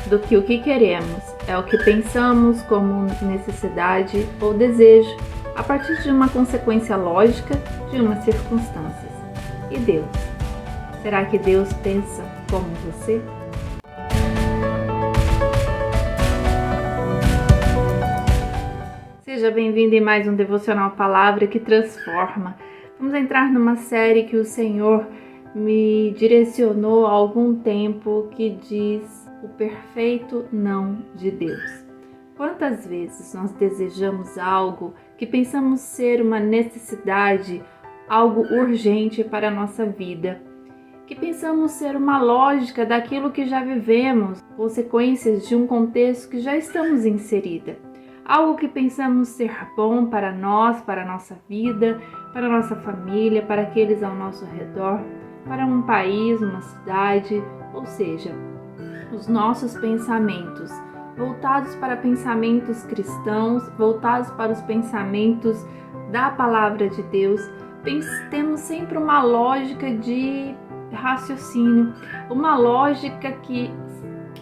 do que o que queremos, é o que pensamos como necessidade ou desejo, a partir de uma consequência lógica de umas circunstâncias. E Deus? Será que Deus pensa como você? Seja bem-vindo em mais um Devocional Palavra que Transforma. Vamos entrar numa série que o Senhor me direcionou há algum tempo, que diz o perfeito não de Deus. Quantas vezes nós desejamos algo que pensamos ser uma necessidade, algo urgente para a nossa vida, que pensamos ser uma lógica daquilo que já vivemos, consequências de um contexto que já estamos inserida. Algo que pensamos ser bom para nós, para a nossa vida, para a nossa família, para aqueles ao nosso redor, para um país, uma cidade, ou seja, os nossos pensamentos voltados para pensamentos cristãos, voltados para os pensamentos da Palavra de Deus, temos sempre uma lógica de raciocínio, uma lógica que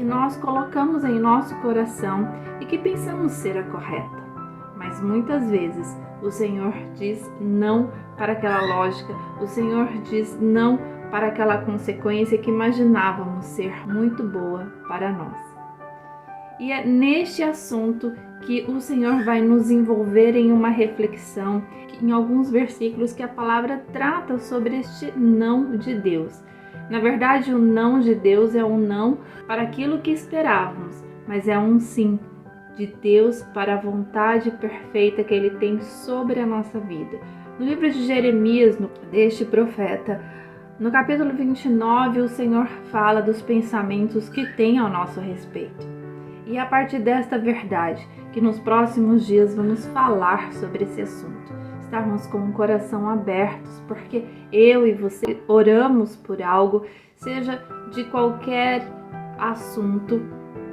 nós colocamos em nosso coração e que pensamos ser a correta. Mas muitas vezes o Senhor diz não para aquela lógica, o Senhor diz não para aquela consequência que imaginávamos ser muito boa para nós. E é neste assunto que o Senhor vai nos envolver em uma reflexão, em alguns versículos que a palavra trata sobre este não de Deus. Na verdade, o não de Deus é um não para aquilo que esperávamos, mas é um sim de Deus para a vontade perfeita que Ele tem sobre a nossa vida. No livro de Jeremias, deste profeta, no capítulo 29, o Senhor fala dos pensamentos que tem ao nosso respeito. E é a partir desta verdade que nos próximos dias vamos falar sobre esse assunto. Estarmos com o coração abertos, porque eu e você oramos por algo, seja de qualquer assunto,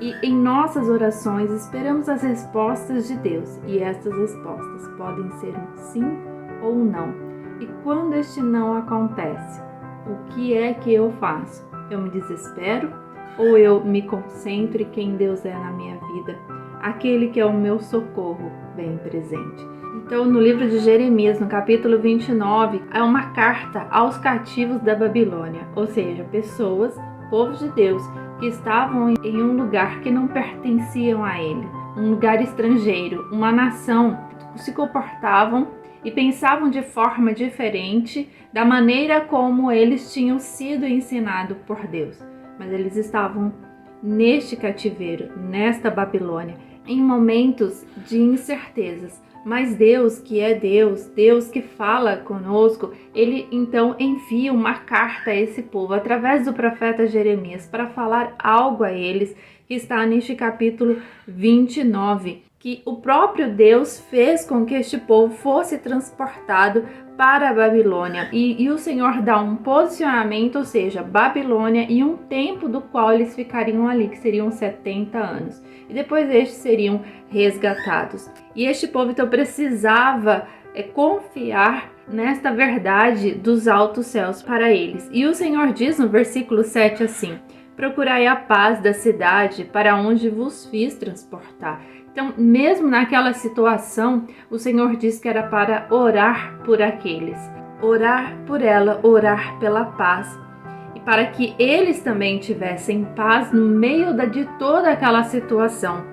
e em nossas orações esperamos as respostas de Deus, e estas respostas podem ser um sim ou um não. E quando este não acontece, o que é que eu faço? Eu me desespero ou eu me concentro em quem Deus é na minha vida? Aquele que é o meu socorro bem presente. Então, no livro de Jeremias, no capítulo 29, é uma carta aos cativos da Babilônia, ou seja, pessoas, povo de Deus, que estavam em um lugar que não pertenciam a ele, um lugar estrangeiro, uma nação que se comportavam e pensavam de forma diferente da maneira como eles tinham sido ensinados por Deus. Mas eles estavam neste cativeiro, nesta Babilônia, em momentos de incertezas. Mas Deus, que é Deus, Deus que fala conosco, Ele então envia uma carta a esse povo, através do profeta Jeremias, para falar algo a eles, que está neste capítulo 29, que o próprio Deus fez com que este povo fosse transportado para a Babilônia. E o Senhor dá um posicionamento, ou seja, Babilônia, e um tempo do qual eles ficariam ali, que seriam 70 anos. E depois estes seriam resgatados. E este povo então precisava confiar nesta verdade dos altos céus para eles. E o Senhor diz no versículo 7 assim: procurai a paz da cidade para onde vos fiz transportar. Então, mesmo naquela situação, o Senhor diz que era para orar por aqueles, orar por ela, orar pela paz, e para que eles também tivessem paz no meio de toda aquela situação.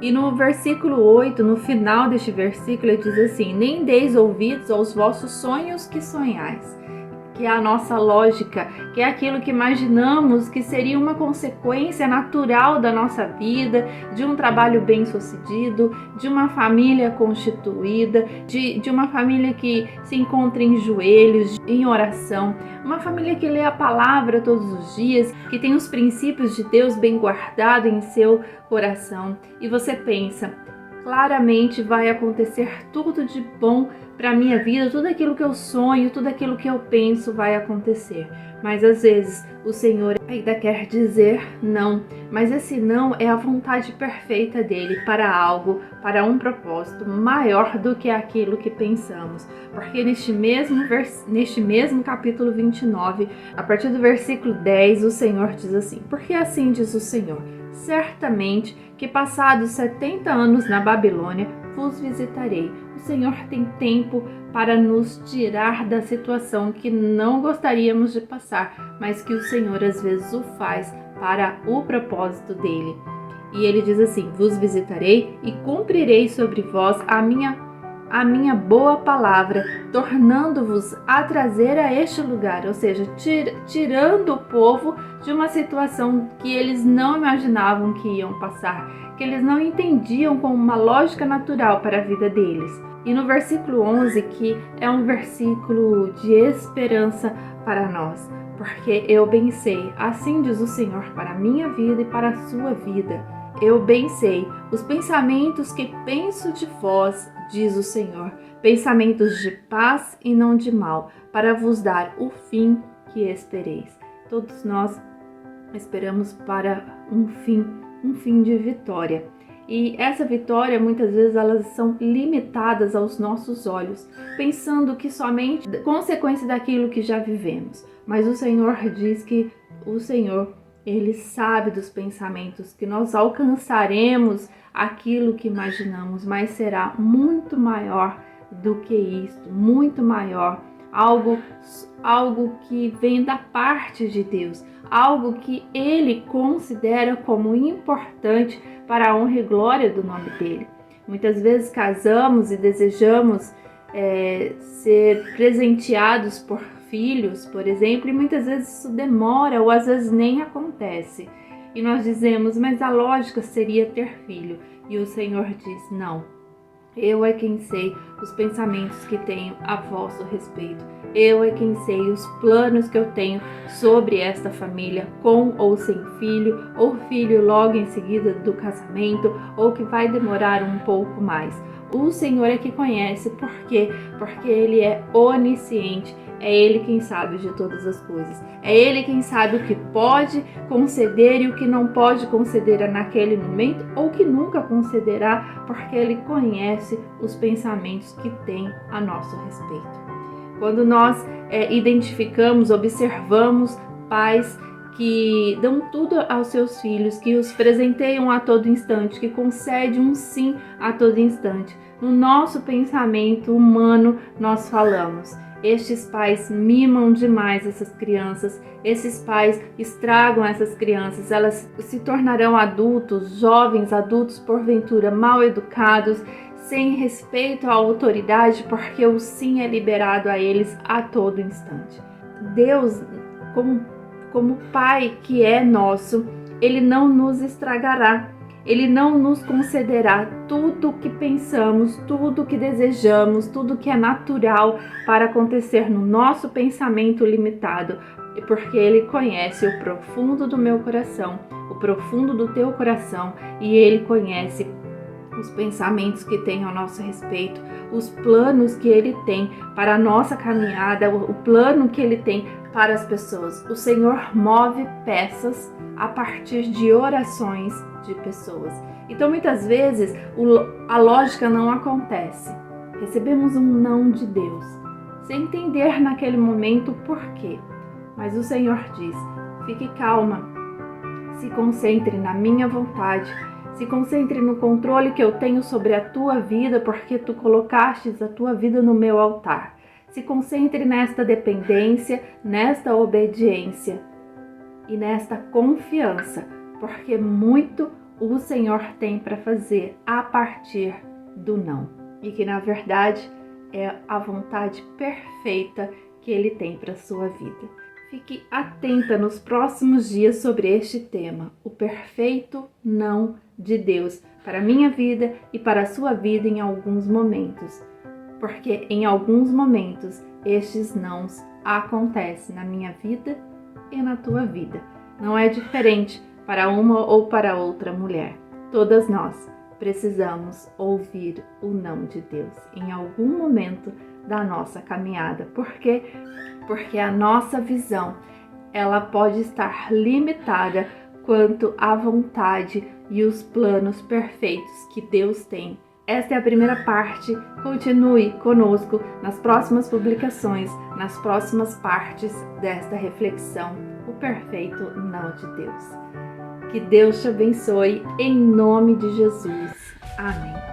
E no versículo 8, no final deste versículo, ele diz assim: nem deis ouvidos aos vossos sonhos que sonhais. Que é a nossa lógica, que é aquilo que imaginamos que seria uma consequência natural da nossa vida, de um trabalho bem-sucedido, de uma família constituída, de uma família que se encontra em joelhos, em oração, uma família que lê a palavra todos os dias, que tem os princípios de Deus bem guardados em seu coração. E você pensa, claramente vai acontecer tudo de bom para a minha vida, tudo aquilo que eu sonho, tudo aquilo que eu penso vai acontecer. Mas às vezes o Senhor ainda quer dizer não, mas esse não é a vontade perfeita dele para algo, para um propósito maior do que aquilo que pensamos. Porque neste mesmo capítulo 29, a partir do versículo 10, o Senhor diz assim: porque assim diz o Senhor, certamente que passados 70 anos na Babilônia, vos visitarei. O Senhor tem tempo para nos tirar da situação que não gostaríamos de passar, mas que o Senhor às vezes o faz para o propósito dele. E ele diz assim: vos visitarei e cumprirei sobre vós a minha boa palavra, tornando-vos a trazer a este lugar, ou seja, tirando o povo de uma situação que eles não imaginavam que iam passar, que eles não entendiam como uma lógica natural para a vida deles. E no versículo 11, que é um versículo de esperança para nós, porque eu bem sei, assim diz o Senhor para a minha vida e para a sua vida. Eu bem sei os pensamentos que penso de vós, diz o Senhor, pensamentos de paz e não de mal, para vos dar o fim que espereis. Todos nós esperamos para um fim de vitória. E essa vitória, muitas vezes, elas são limitadas aos nossos olhos, pensando que somente consequência daquilo que já vivemos. Mas o Senhor diz que o Senhor, Ele sabe dos pensamentos, que nós alcançaremos aquilo que imaginamos, mas será muito maior do que isto, muito maior. Algo que vem da parte de Deus, algo que Ele considera como importante para a honra e glória do nome dEle. Muitas vezes casamos e desejamos ser presenteados por filhos, por exemplo, e muitas vezes isso demora ou às vezes nem acontece. E nós dizemos, mas a lógica seria ter filho. E o Senhor diz, não. Eu é quem sei os pensamentos que tenho a vosso respeito. Eu é quem sei os planos que eu tenho sobre esta família, com ou sem filho, ou filho logo em seguida do casamento, ou que vai demorar um pouco mais. O Senhor é que conhece, por quê? Porque Ele é onisciente, é Ele quem sabe de todas as coisas. É Ele quem sabe o que pode conceder e o que não pode conceder naquele momento, ou que nunca concederá, porque Ele conhece os pensamentos que tem a nosso respeito. Quando nós identificamos, observamos pais que dão tudo aos seus filhos, que os presenteiam a todo instante, que concedem um sim a todo instante, no nosso pensamento humano nós falamos: estes pais mimam demais essas crianças, esses pais estragam essas crianças, elas se tornarão adultos, jovens adultos, porventura mal educados, sem respeito à autoridade, porque o sim é liberado a eles a todo instante. Deus, como Pai que é nosso, Ele não nos estragará. Ele não nos concederá tudo o que pensamos, tudo o que desejamos, tudo que é natural para acontecer no nosso pensamento limitado, porque Ele conhece o profundo do meu coração, o profundo do teu coração, e Ele conhece os pensamentos que tem ao nosso respeito, os planos que Ele tem para a nossa caminhada, o plano que Ele tem para as pessoas. O Senhor move peças a partir de orações de pessoas. Então, muitas vezes, a lógica não acontece. Recebemos um não de Deus, sem entender naquele momento o porquê. Mas o Senhor diz: fique calma, se concentre na minha vontade, se concentre no controle que eu tenho sobre a tua vida, porque tu colocastes a tua vida no meu altar. Se concentre nesta dependência, nesta obediência e nesta confiança, porque muito o Senhor tem para fazer a partir do não. E que, na verdade, é a vontade perfeita que Ele tem para a sua vida. Fique atenta nos próximos dias sobre este tema, o perfeito não de Deus para a minha vida e para a sua vida em alguns momentos. Porque em alguns momentos estes nãos acontecem na minha vida e na tua vida. Não é diferente para uma ou para outra mulher. Todas nós precisamos ouvir o não de Deus em algum momento da nossa caminhada. Por quê? Porque a nossa visão, ela pode estar limitada quanto à vontade e os planos perfeitos que Deus tem. Esta é a primeira parte. Continue conosco nas próximas publicações, nas próximas partes desta reflexão, o perfeito não de Deus. Que Deus te abençoe em nome de Jesus. Amém.